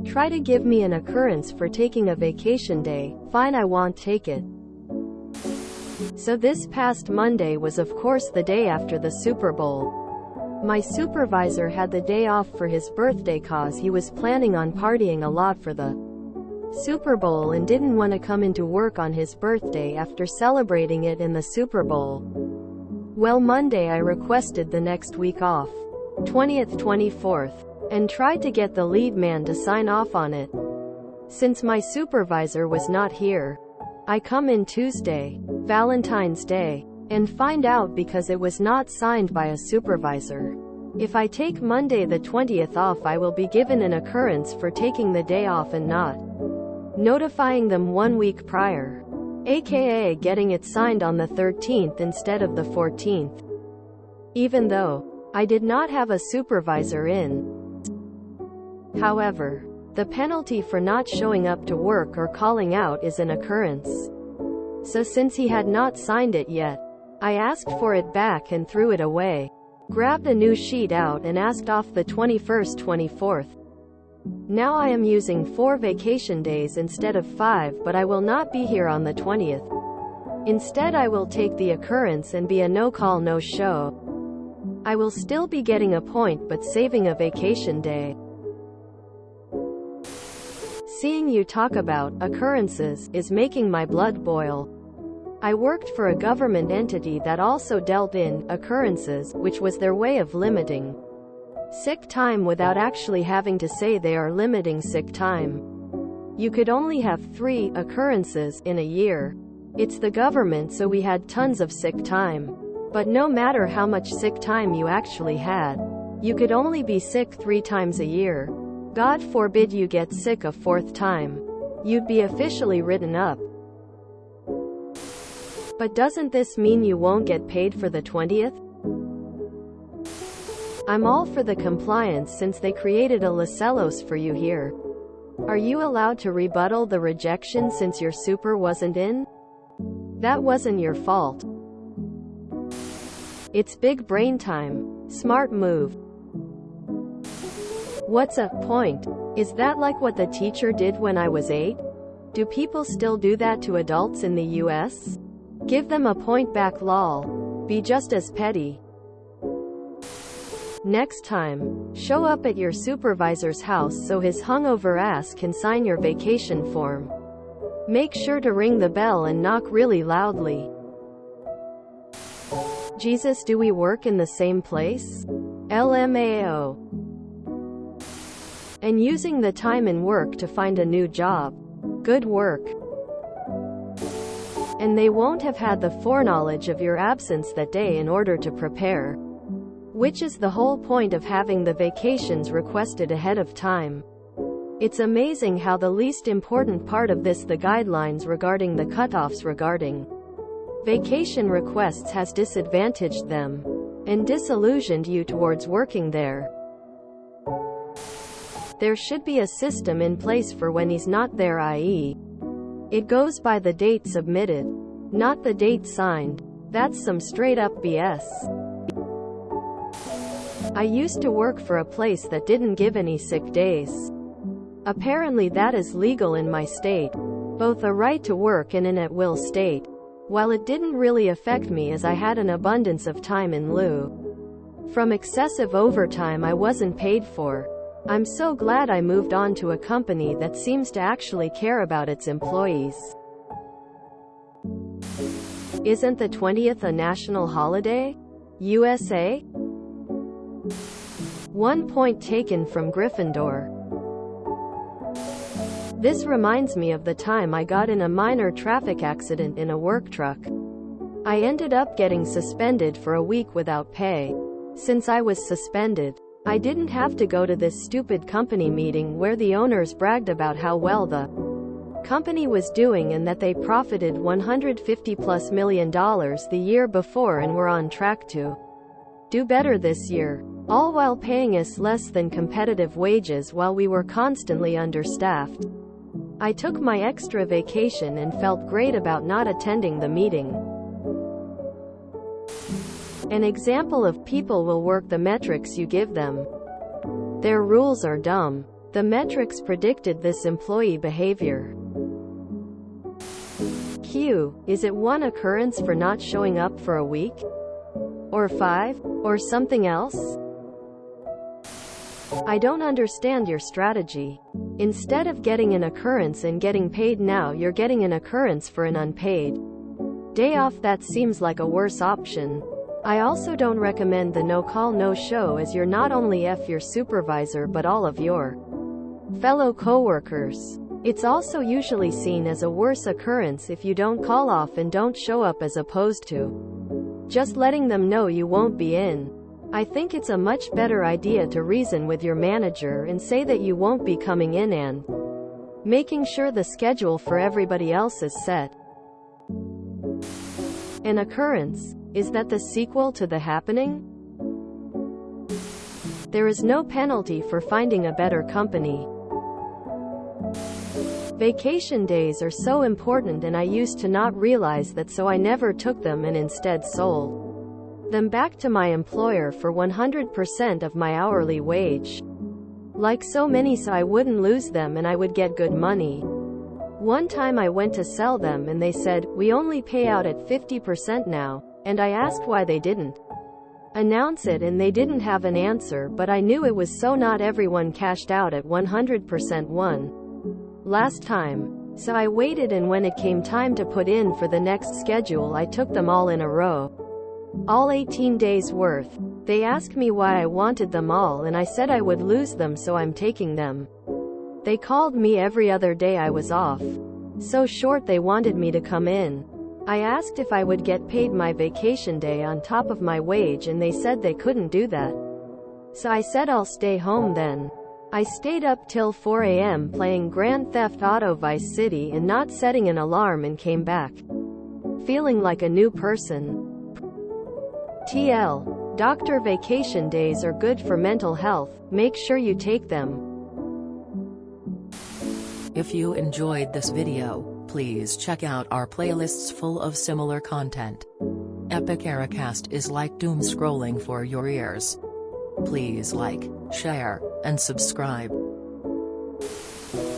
Try to give me an occurrence for taking a vacation day. Fine, I won't take it. So this past Monday was of course the day after the Super Bowl. My supervisor had the day off for his birthday cause he was planning on partying a lot for the Super Bowl and didn't want to come into work on his birthday after celebrating it in the Super Bowl. Well, Monday I requested the next week off, 20th, 24th, and tried to get the lead man to sign off on it. Since my supervisor was not here, I come in Tuesday, Valentine's Day, and find out because it was not signed by a supervisor. If I take Monday the 20th off, I will be given an occurrence for taking the day off and not notifying them 1 week prior, aka getting it signed on the 13th instead of the 14th. Even though I did not have a supervisor in. However, the penalty for not showing up to work or calling out is an occurrence. So since he had not signed it yet, I asked for it back and threw it away, grabbed a new sheet out and asked off the 21st, 24th. Now I am using 4 vacation days instead of 5, but I will not be here on the 20th. Instead, I will take the occurrence and be a no-call, no-show. I will still be getting a point but saving a vacation day. Seeing you talk about occurrences is making my blood boil. I worked for a government entity that also dealt in occurrences, which was their way of limiting sick time without actually having to say they are limiting sick time. You could only have 3 occurrences in a year. It's the government, so we had tons of sick time. But no matter how much sick time you actually had, you could only be sick 3 times a year. God forbid you get sick a 4th time. You'd be officially written up. But doesn't this mean you won't get paid for the 20th? I'm all for the compliance since they created a Lacellos for you here. Are you allowed to rebuttal the rejection since your super wasn't in? That wasn't your fault. It's big brain time. Smart move. What's a point? Is that like what the teacher did when I was 8? Do people still do that to adults in the US? Give them a point back, lol. Be just as petty. Next time, show up at your supervisor's house so his hungover ass can sign your vacation form. Make sure to ring the bell and knock really loudly. Jesus, do we work in the same place? LMAO. And using the time in work to find a new job. Good work. And they won't have had the foreknowledge of your absence that day in order to prepare. Which is the whole point of having the vacations requested ahead of time. It's amazing how the least important part of this, the guidelines regarding the cutoffs regarding vacation requests, has disadvantaged them and disillusioned you towards working there. There should be a system in place for when he's not there, i.e., it goes by the date submitted, not the date signed. That's some straight up BS. I used to work for a place that didn't give any sick days. Apparently that is legal in my state, both a right to work and an at-will state. While it didn't really affect me as I had an abundance of time in lieu from excessive overtime I wasn't paid for. I'm so glad I moved on to a company that seems to actually care about its employees. Isn't the 20th a national holiday? USA? 1 point taken from Gryffindor. This reminds me of the time I got in a minor traffic accident in a work truck. I ended up getting suspended for a week without pay. Since I was suspended, I didn't have to go to this stupid company meeting where the owners bragged about how well the company was doing and that they profited $150+ million the year before and were on track to do better this year, all while paying us less than competitive wages while we were constantly understaffed. I took my extra vacation and felt great about not attending the meeting. An example of people will work the metrics you give them. Their rules are dumb. The metrics predicted this employee behavior. Q. Is it one occurrence for not showing up for a week? Or 5? Or something else? I don't understand your strategy. Instead of getting an occurrence and getting paid now, you're getting an occurrence for an unpaid day off. That seems like a worse option. I also don't recommend the no-call no-show, as you're not only your supervisor but all of your fellow coworkers. It's also usually seen as a worse occurrence if you don't call off and don't show up, as opposed to just letting them know you won't be in. I think it's a much better idea to reason with your manager and say that you won't be coming in, and making sure the schedule for everybody else is set. An occurrence, is that the sequel to the happening? There is no penalty for finding a better company. Vacation days are so important, and I used to not realize that, so I never took them and instead sold them back to my employer for 100% of my hourly wage. Like so many, so I wouldn't lose them and I would get good money. One time I went to sell them and they said, "We only pay out at 50% now." And I asked why they didn't announce it, and they didn't have an answer, but I knew it was so not everyone cashed out at 100% one last time. So I waited, and when it came time to put in for the next schedule, I took them all in a row. All 18 days worth. They asked me why I wanted them all, and I said I would lose them, so I'm taking them. They called me every other day I was off. So short they wanted me to come in. I asked if I would get paid my vacation day on top of my wage, and they said they couldn't do that. So I said I'll stay home then. I stayed up till 4 a.m. playing Grand Theft Auto Vice City and not setting an alarm, and came back feeling like a new person. TL. Doctor vacation days are good for mental health. Make sure you take them. If you enjoyed this video, please check out our playlists full of similar content. Epic Ericast is like doom scrolling for your ears. Please like, share, and subscribe.